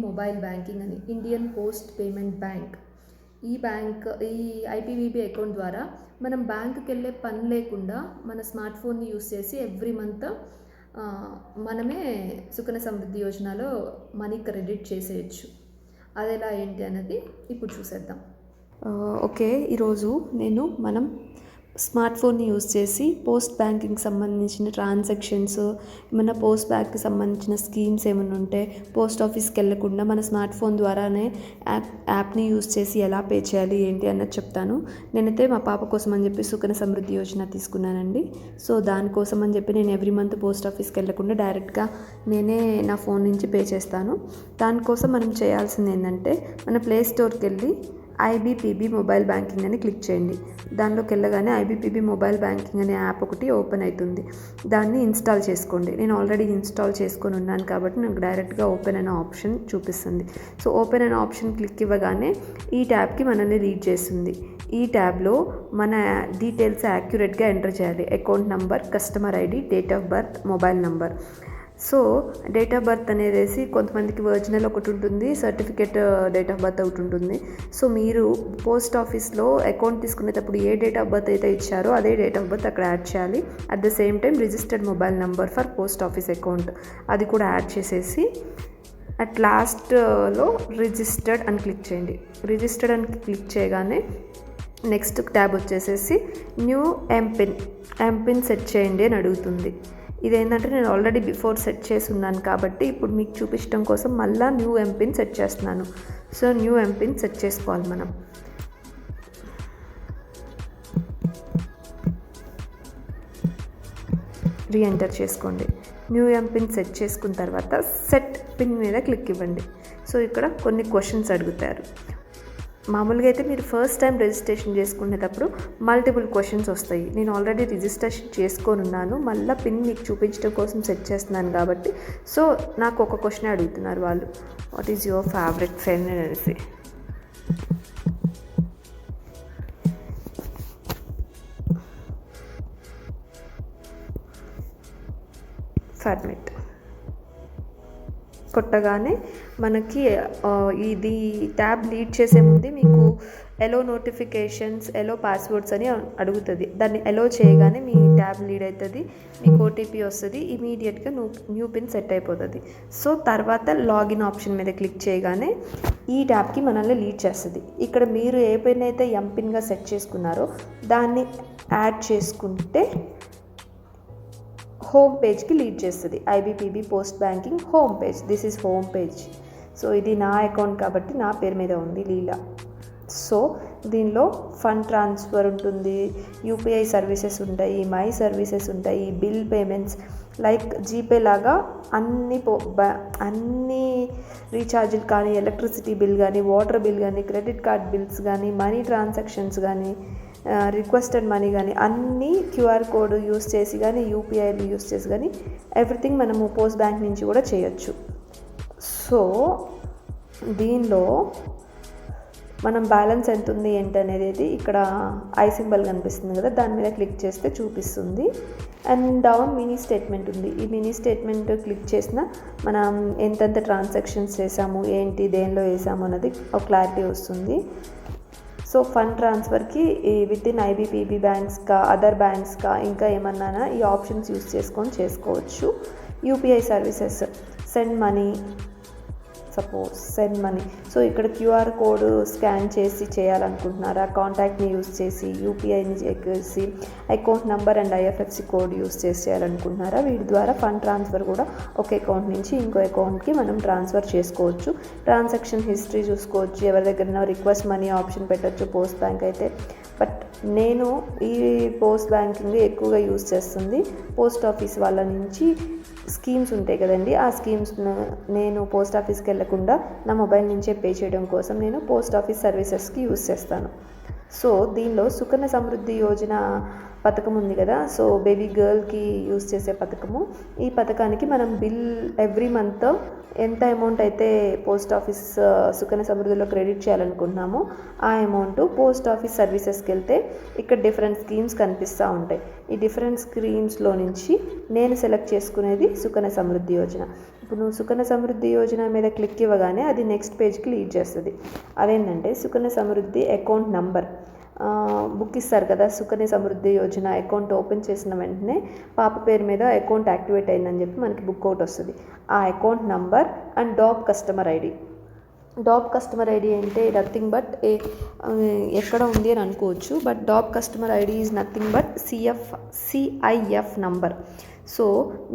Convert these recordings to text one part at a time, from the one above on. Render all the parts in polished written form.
Mobile banking అని, Indian post payment bank. ఈ ఐపీవీబీ account ద్వారా మనం బ్యాంకుకి వెళ్ళే పని లేకుండా మన స్మార్ట్ ఫోన్ని యూస్ చేసి ఎవ్రీ మంత్ మనమే సుకన్య సమృద్ధి యోజనలో మనీ క్రెడిట్ చేసేయచ్చు. అది ఎలా ఏంటి అనేది ఇప్పుడు చూసేద్దాం. ఓకే, ఈరోజు మనం స్మార్ట్ ఫోన్ని యూస్ చేసి పోస్ట్ బ్యాంకింగ్ సంబంధించిన ట్రాన్సాక్షన్స్, ఏమైనా పోస్ట్ బ్యాంక్కి సంబంధించిన స్కీమ్స్ ఏమైనా ఉంటే పోస్ట్ ఆఫీస్కి వెళ్ళకుండా మన స్మార్ట్ ఫోన్ ద్వారానే యాప్ని యూస్ చేసి ఎలా పే చేయాలి ఏంటి అన్నది చెప్తాను. నేనైతే మా పాప కోసం అని చెప్పి సుకన్య సమృద్ధి యోజన తీసుకున్నానండి. సో దానికోసం అని చెప్పి నేను ఎవ్రీ మంత్ పోస్ట్ ఆఫీస్కి వెళ్ళకుండా డైరెక్ట్గా నేనే నా ఫోన్ నుంచి పే చేస్తాను. దానికోసం మనం చేయాల్సింది ఏంటంటే, మన ప్లే స్టోర్కి వెళ్ళి ఐబీపీబీ మొబైల్ బ్యాంకింగ్ అని క్లిక్ చేయండి. దానిలోకి వెళ్ళగానే ఐబీపీబీ మొబైల్ బ్యాంకింగ్ అనే యాప్ ఒకటి ఓపెన్ అవుతుంది. దాన్ని ఇన్స్టాల్ చేసుకోండి. నేను ఆల్రెడీ ఇన్స్టాల్ చేసుకొని ఉన్నాను కాబట్టి నాకు డైరెక్ట్గా ఓపెన్ అనే ఆప్షన్ చూపిస్తుంది. సో ఓపెన్ అనే ఆప్షన్ క్లిక్ ఇవ్వగానే ఈ ట్యాబ్కి మనల్ని లీడ్ చేస్తుంది. ఈ ట్యాబ్లో మన డీటెయిల్స్ యాక్యురేట్గా ఎంటర్ చేయాలి. Account number, customer ID, date of birth, mobile number. So date of birth అనేది కొంతమందికి ఒరిజినల్ ఒకటి ఉంటుంది, సర్టిఫికేట్ డేట్ ఆఫ్ బర్త్ ఒకటి ఉంటుంది. సో మీరు పోస్ట్ ఆఫీస్లో అకౌంట్ తీసుకునేటప్పుడు ఏ డేట్ ఆఫ్ బర్త్ అయితే ఇచ్చారో అదే డేట్ ఆఫ్ బర్త్ అక్కడ యాడ్ చేయాలి. At the same time registered mobile number for post office account అది కూడా యాడ్ చేసేసి అట్ లాస్ట్లో రిజిస్టర్డ్ అని క్లిక్ చేయండి. రిజిస్టర్డ్ అని క్లిక్ చేయగానే నెక్స్ట్ ట్యాబ్ వచ్చేసేసి న్యూ ఎంపిన్ సెట్ చేయండి అని అడుగుతుంది. ఇదేంటంటే నేను ఆల్రెడీ బిఫోర్ సెట్ చేసి ఉన్నాను కాబట్టి ఇప్పుడు మీకు చూపించడం కోసం మళ్ళీ న్యూ ఎంపిన్ సెట్ చేస్తున్నాను. సో న్యూ ఎంపిన్ సెట్ చేసుకోవాలి. మనం రీఎంటర్ చేసుకోండి. న్యూ ఎంపిన్ సెట్ చేసుకున్న తర్వాత సెట్ పిన్ మీద క్లిక్ ఇవ్వండి. సో ఇక్కడ కొన్ని క్వశ్చన్స్ అడుగుతారు. మామూలుగా అయితే మీరు ఫస్ట్ టైం రిజిస్ట్రేషన్ చేసుకునేటప్పుడు మల్టిపుల్ క్వశ్చన్స్ వస్తాయి. నేను ఆల్రెడీ రిజిస్ట్రేషన్ చేసుకొని ఉన్నాను, మళ్ళీ పిన్ మీకు చూపించడం కోసం సెట్ చేస్తున్నాను కాబట్టి సో నాకు ఒక క్వశ్చన్ అడుగుతున్నారు వాళ్ళు, what is your favourite pen అనేసి. సబ్మిట్ కొట్టగానే మనకి ఇది ట్యాబ్ లీడ్ చేసే ముందు మీకు ఎలో నోటిఫికేషన్స్, ఎలో పాస్వర్డ్స్ అని అడుగుతుంది. దాన్ని ఎలో చేయగానే మీ ట్యాబ్ లీడ్ అవుతుంది, మీకు ఓటీపీ వస్తుంది, ఇమీడియట్గా న్యూ పిన్ సెట్ అయిపోతుంది. సో తర్వాత లాగిన్ ఆప్షన్ మీద క్లిక్ చేయగానే ఈ ట్యాబ్కి మనల్ని లీడ్ చేస్తుంది. ఇక్కడ మీరు ఏ పిన్ అయితే ఎంపిన్గా సెట్ చేసుకున్నారో దాన్ని యాడ్ చేసుకుంటే హోమ్ పేజ్కి లీడ్ చేస్తుంది. IPPB post banking home page. This is home page. So ఇది నా అకౌంట్ కాబట్టి నా పేరు మీద ఉంది, లీలా. సో దీనిలో ఫండ్ ట్రాన్స్ఫర్ ఉంటుంది, యూపీఐ సర్వీసెస్ ఉంటాయి, మై సర్వీసెస్ ఉంటాయి, బిల్ పేమెంట్స్ లైక్ జీపే లాగా అన్ని రీఛార్జీలు కానీ, ఎలక్ట్రిసిటీ బిల్ కానీ, వాటర్ బిల్ కానీ, క్రెడిట్ కార్డ్ బిల్స్ కానీ, మనీ ట్రాన్సాక్షన్స్ కానీ, రిక్వెస్టెడ్ మనీ కానీ అన్నీ క్యూఆర్ కోడ్ యూస్ చేసి కానీ, యూపీఐలు యూస్ చేసి కానీ ఎవ్రీథింగ్ మనము పోస్ట్ బ్యాంక్ నుంచి కూడా చేయొచ్చు. సో దీనిలో మనం బ్యాలెన్స్ ఎంత ఉంది ఏంటి అనేది ఇక్కడ ఐ సింబల్ కనిపిస్తుంది కదా, దాని మీద క్లిక్ చేస్తే చూపిస్తుంది. అండ్ డౌన్ మినీ స్టేట్మెంట్ ఉంది. ఈ మినీ స్టేట్మెంట్ క్లిక్ చేసిన మనం ఎంతెంత ట్రాన్సాక్షన్స్ చేసాము, ఏంటి, దేనిలో వేసాము అన్నది ఒక క్లారిటీ వస్తుంది. సో ఫండ్ ట్రాన్స్ఫర్కి విత్ ఇన్ ఐబీపీబీ బ్యాంక్స్కా, అదర్ బ్యాంక్స్కా, ఇంకా ఏమన్నా ఈ ఆప్షన్స్ యూస్ చేసుకొని చేసుకోవచ్చు. UPI services, send money, suppose send money. So ఇక్కడ క్యూఆర్ కోడ్ స్కాన్ చేసి చేయాలనుకుంటున్నారా, కాంటాక్ట్ని యూస్ చేసి, యూపీఐని చేసి, account number and IFSC code use చేసి చేయాలనుకుంటున్నారా, వీటి ద్వారా ఫండ్ ట్రాన్స్ఫర్ కూడా ఒక అకౌంట్ నుంచి ఇంకో అకౌంట్కి మనం ట్రాన్స్ఫర్ చేసుకోవచ్చు. ట్రాన్సాక్షన్ హిస్టరీ చూసుకోవచ్చు, ఎవరి దగ్గర రిక్వెస్ట్ మనీ ఆప్షన్ పెట్టచ్చు పోస్ట్ బ్యాంక్ అయితే. బట్ నేను ఈ పోస్ట్ బ్యాంకింగ్ ఎక్కువగా యూస్ చేస్తుంది పోస్ట్ ఆఫీస్ వాళ్ళ నుంచి స్కీమ్స్ ఉంటాయి కదండి, ఆ స్కీమ్స్ నేను పోస్ట్ ఆఫీస్కి వెళ్ళకుండా నా మొబైల్ నుంచే పే చేయడం కోసం నేను పోస్ట్ ఆఫీస్ సర్వీసెస్కి యూస్ చేస్తాను. సో దీనిలో సుకన్య సమృద్ధి యోజన పథకం ఉంది కదా, సో బేబీ గర్ల్కి యూస్ చేసే పథకము. ఈ పథకానికి మనం బిల్ ఎవ్రీ మంత్ ఎంత అమౌంట్ అయితే పోస్ట్ ఆఫీస్ సుకన్య సమృద్ధిలో క్రెడిట్ చేయాలనుకుంటున్నామో ఆ అమౌంట్ పోస్ట్ ఆఫీస్ సర్వీసెస్కి వెళ్తే ఇక్కడ డిఫరెంట్ స్కీమ్స్ కనిపిస్తూ ఉంటాయి. ఈ డిఫరెంట్ స్కీమ్స్లో నుంచి నేను సెలెక్ట్ చేసుకునేది సుకన్య సమృద్ధి యోజన. ఇప్పుడు నువ్వు సుకన్య సమృద్ధి యోజన మీద క్లిక్ ఇవ్వగానే అది నెక్స్ట్ పేజ్కి లీడ్ చేస్తుంది. అదేంటంటే Sukanya Samriddhi account number book ఇస్తారు కదా, సుకన్య సమృద్ధి యోజన అకౌంట్ ఓపెన్ చేసిన వెంటనే పాప పేరు మీద అకౌంట్ యాక్టివేట్ అయిందని చెప్పి మనకి బుక్ అవుట్ వస్తుంది. ఆ account number and DOP customer ID. DOP customer ID అంటే నథింగ్ బట్ ఎక్కడ ఉంది అని అనుకోవచ్చు, but DOP customer ID is nothing but CIF number. So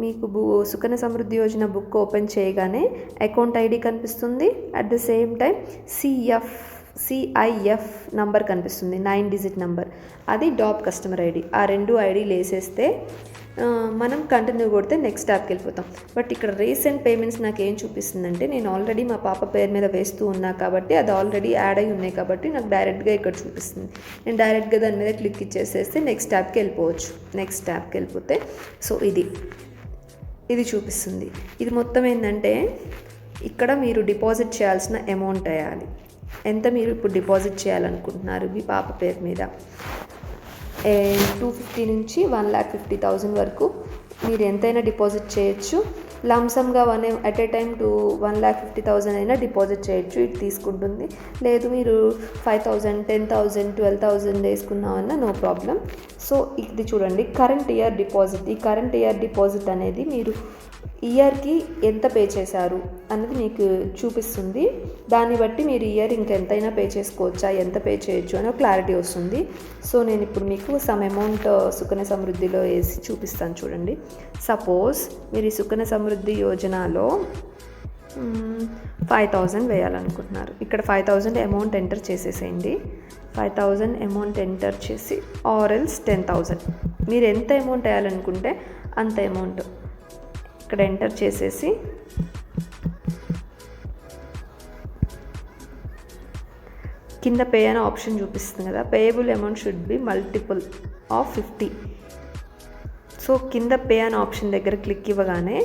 మీకు సుకన్య సమృద్ధి యోజన బుక్ ఓపెన్ చేయగానే అకౌంట్ ఐడి కనిపిస్తుంది, at the same time CIF number కనిపిస్తుంది, 9 digit number. అది డాప్ కస్టమర్ ఐడి. ఆ 2 ఐడీలు వేసేస్తే మనం కంటిన్యూ కొడితే నెక్స్ట్ ట్యాబ్కి వెళ్ళిపోతాం. బట్ ఇక్కడ రీసెంట్ పేమెంట్స్ నాకు ఏం చూపిస్తుందంటే, నేను ఆల్రెడీ మా పాప పేరు మీద వేస్తూ ఉన్నా కాబట్టి అది ఆల్రెడీ యాడ్ అయి ఉన్నాయి కాబట్టి నాకు డైరెక్ట్గా ఇక్కడ చూపిస్తుంది. నేను డైరెక్ట్గా దాని మీద క్లిక్ ఇచ్చేసేస్తే నెక్స్ట్ ట్యాబ్కి వెళ్ళిపోవచ్చు. నెక్స్ట్ ట్యాబ్కి వెళ్ళిపోతే సో ఇది చూపిస్తుంది. ఇది మొత్తం ఏంటంటే ఇక్కడ మీరు డిపాజిట్ చేయాల్సిన అమౌంట్ వేయాలి. ఎంత మీరు ఇప్పుడు డిపాజిట్ చేయాలనుకుంటున్నారు మీ పాప పేరు మీద. 250 నుంచి 1,50,000 వరకు మీరు ఎంతైనా డిపాజిట్ చేయొచ్చు. లంసమ్గా అట్ ఏ టైం 1,50,000 అయినా డిపాజిట్ చేయొచ్చు, ఇది తీసుకుంటుంది. లేదు మీరు 5,000, 10,000, 12,000 వేసుకున్నామన్నా నో ప్రాబ్లం. సో ఇది చూడండి, కరెంట్ ఇయర్ డిపాజిట్. ఈ కరెంట్ ఇయర్ డిపాజిట్ అనేది మీరు ఇయర్కి ఎంత పే చేశారు అన్నది మీకు చూపిస్తుంది. దాన్ని బట్టి మీరు ఇయర్ ఇంకెంతైనా పే చేసుకోవచ్చా, ఎంత పే చేయొచ్చు అని క్లారిటీ వస్తుంది. సో నేను ఇప్పుడు మీకు సమ్ అమౌంట్ సుకన్య సమృద్ధిలో వేసి చూపిస్తాను చూడండి. సపోజ్ మీరు ఈ సుకన్య సమృద్ధి యోజనలో 5,000 వేయాలనుకుంటున్నారు. ఇక్కడ 5,000 అమౌంట్ ఎంటర్ చేసేసేయండి. 5,000 అమౌంట్ ఎంటర్ చేసి ఆర్ఎల్స్ 10,000 మీరు ఎంత అమౌంట్ వేయాలనుకుంటే అంత అమౌంట్ ఇక్కడ ఎంటర్ చేసేసి కింద పే అనే ఆప్షన్ చూపిస్తుంది కదా, payable amount should be multiple of 50. So కింద పే అనే ఆప్షన్ దగ్గర క్లిక్ ఇవ్వగానే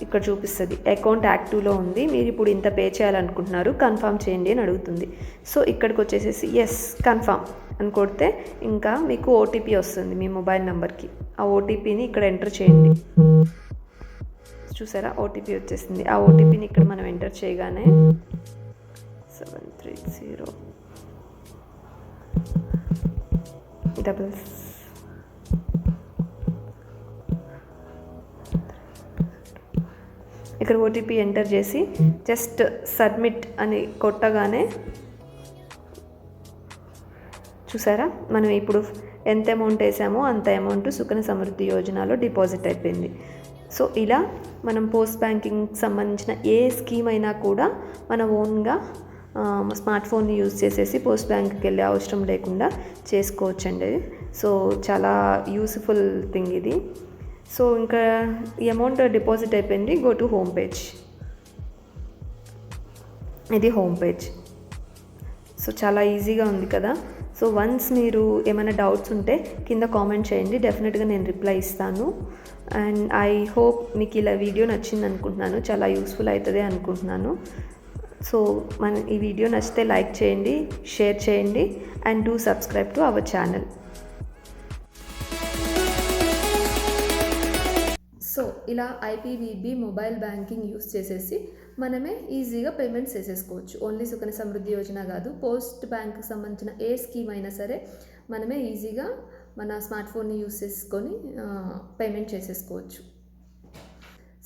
ఇక్కడ చూపిస్తుంది అకౌంట్ యాక్టివ్లో ఉంది, మీరు ఇప్పుడు ఇంత పే చేయాలనుకుంటున్నారు, కన్ఫర్మ్ చేయండి అని అడుగుతుంది. సో ఇక్కడికి వచ్చేసేసి ఎస్ కన్ఫర్మ్ అని కొడితే ఇంకా మీకు ఓటీపీ వస్తుంది మీ మొబైల్ నెంబర్కి. ఆ ఓటీపీని ఇక్కడ ఎంటర్ చేయండి. చూసారా, ఓటీపీ వచ్చేసింది. ఆ ఓటీపీని ఇక్కడ మనం ఎంటర్ చేయగానే 730 ఇక్కడ ఓటీపీ ఎంటర్ చేసి జస్ట్ సబ్మిట్ అని కొట్టగానే చూసారా, మనం ఇప్పుడు ఎంత అమౌంట్ వేసామో అంత అమౌంట్ సుకన్య సమృద్ధి యోజనలో డిపాజిట్ అయిపోయింది. సో ఇలా మనం పోస్ట్ బ్యాంకింగ్కి సంబంధించిన ఏ స్కీమ్ అయినా కూడా మన ఓన్గా స్మార్ట్ ఫోన్ని యూజ్ చేసేసి పోస్ట్ బ్యాంక్కి వెళ్ళే అవసరం లేకుండా చేసుకోవచ్చండి. సో చాలా యూస్ఫుల్ థింగ్ ఇది. సో ఇంకా ఈ అమౌంట్ డిపాజిట్ అయిపోయింది. Go to home page. ఇది హోమ్ పేజ్. సో చాలా ఈజీగా ఉంది కదా. సో వన్స్ మీరు ఏమైనా డౌట్స్ ఉంటే కింద కామెంట్ చేయండి, డెఫినెట్గా నేను రిప్లై ఇస్తాను. అండ్ ఐ హోప్ మీకు ఇలా వీడియో నచ్చింది అనుకుంటున్నాను, చాలా యూస్ఫుల్ అవుతుంది అనుకుంటున్నాను. సో ఈ వీడియో నచ్చితే లైక్ చేయండి, షేర్ చేయండి and do subscribe to our channel. So ఇలా ఐపీవీబీ మొబైల్ బ్యాంకింగ్ యూస్ చేసేసి మనమే ఈజీగా పేమెంట్స్ చేసేసుకోవచ్చు. ఓన్లీ సుకన్య సమృద్ధి యోజన కాదు, పోస్ట్ బ్యాంక్కి సంబంధించిన ఏ స్కీమ్ అయినా సరే మనమే ఈజీగా మన స్మార్ట్ ఫోన్ని యూస్ చేసుకొని పేమెంట్ చేసేసుకోవచ్చు.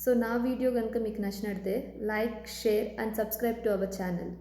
సో నా వీడియో కనుక మీకు నచ్చినట్లయితే like, share and subscribe to our channel.